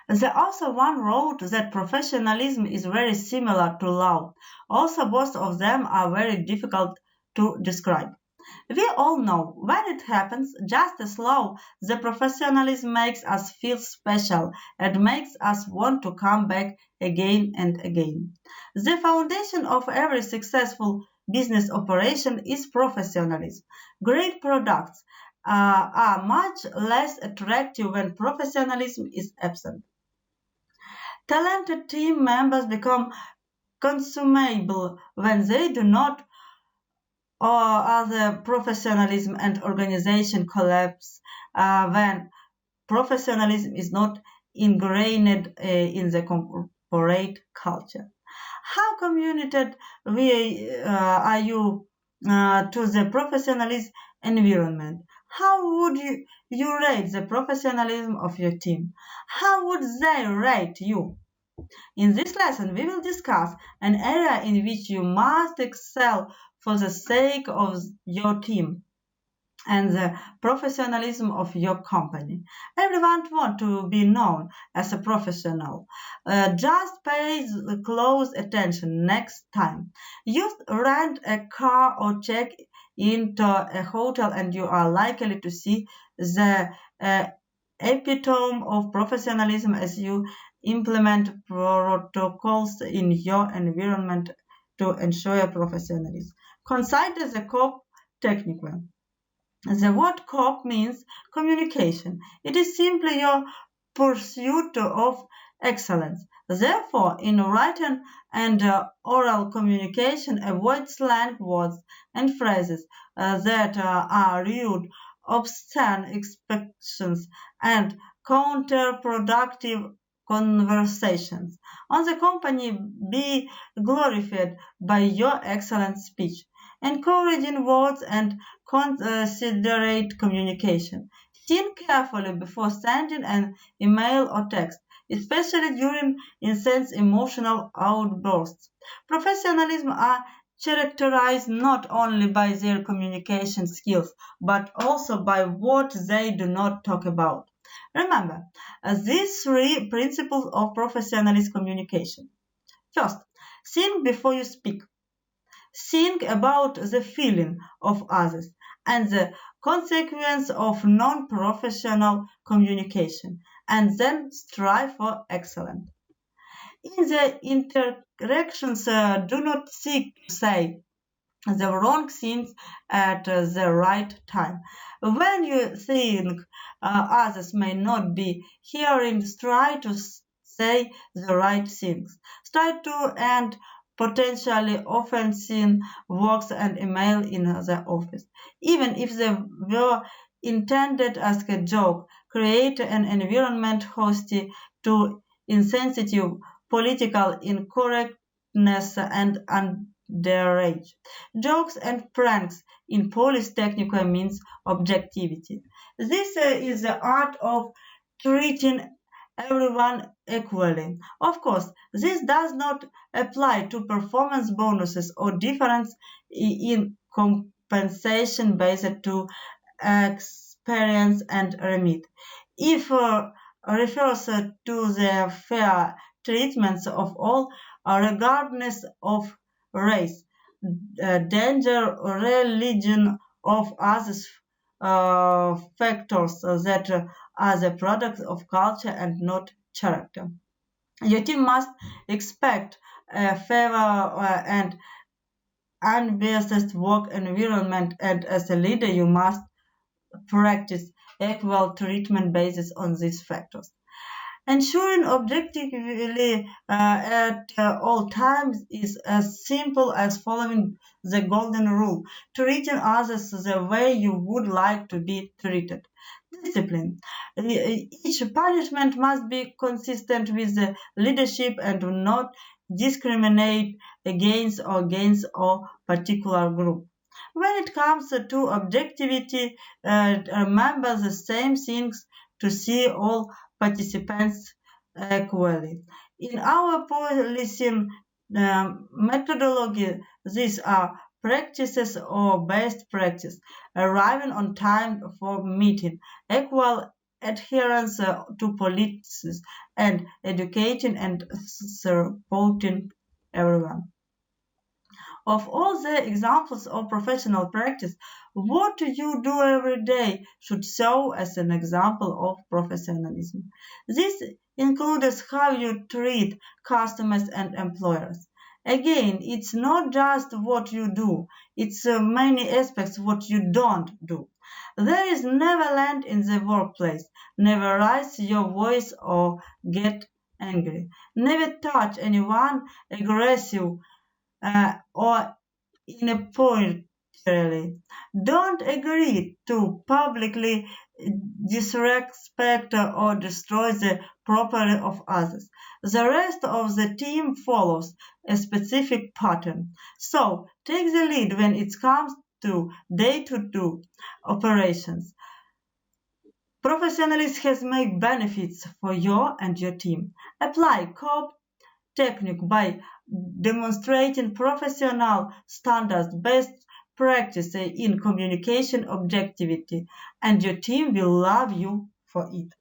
The author one wrote that professionalism is very similar to love. Also, both of them are very difficult to describe. We all know when it happens just as slow, the professionalism makes us feel special and makes us want to come back again and again. The foundation of every successful business operation is professionalism. Great products are much less attractive when professionalism is absent. Talented team members become consumable when they do not or other professionalism and organization collapse when professionalism is not ingrained in the corporate culture. How committed are you to the professionalism environment? How would you rate the professionalism of your team? How would they rate you? In this lesson, we will discuss an area in which you must excel for the sake of your team and the professionalism of your company. Everyone wants to be known as a professional. Just pay close attention next time. You rent a car or check into a hotel and you are likely to see the epitome of professionalism as you implement protocols in your environment to ensure professionalism. Consider the COP technique. The word COP means communication. It is simply your pursuit of excellence. Therefore, in written and oral communication, avoid slang words and phrases that are rude, obscene expressions, and counterproductive conversations. On the company, be glorified by your excellent speech, encouraging words and considerate communication. Think carefully before sending an email or text, especially during intense emotional outbursts. Professionalism are characterized not only by their communication skills, but also by what they do not talk about. Remember, these three principles of professionalist communication. First, think before you speak. Think about the feeling of others and the consequence of non-professional communication, and then strive for excellence. In the interactions, do not seek to say the wrong things at the right time. When you think others may not be hearing, try to say the right things. Try to end potentially offensive words and email in the office. Even if they were intended as a joke, create an environment hostile to insensitive political incorrectness and underage. Jokes and pranks in Polish technical means objectivity. This is the art of treating everyone equally. Of course, this does not apply to performance bonuses or difference in compensation based to experience and remit. If refers to the fair treatments of all, regardless of race, danger, religion, of other factors that are the product of culture and not character. Your team must expect a fair and unbiased work environment, and as a leader, you must practice equal treatment based on these factors. Ensuring objectivity at all times is as simple as following the golden rule, treating others the way you would like to be treated. Discipline. Each punishment must be consistent with the leadership and do not discriminate against a particular group. When it comes to objectivity, remember the same things to see all participants equally. In our policing methodology, these are practices or best practice, arriving on time for meeting, equal adherence to policies and educating and supporting everyone. Of all the examples of professional practice, what you do every day should serve as an example of professionalism. This includes how you treat customers and employers. Again, it's not just what you do, it's many aspects what you don't do. There is never land in the workplace. Never raise your voice or get angry. Never touch anyone aggressive or inappropriately. Don't agree to publicly disrespect or destroy the property of others. The rest of the team follows a specific pattern. So take the lead when it comes to day-to-day operations. Professionalism has made benefits for you and your team. Apply COPE technique by demonstrating professional standards best practice in communication objectivity, and your team will love you for it.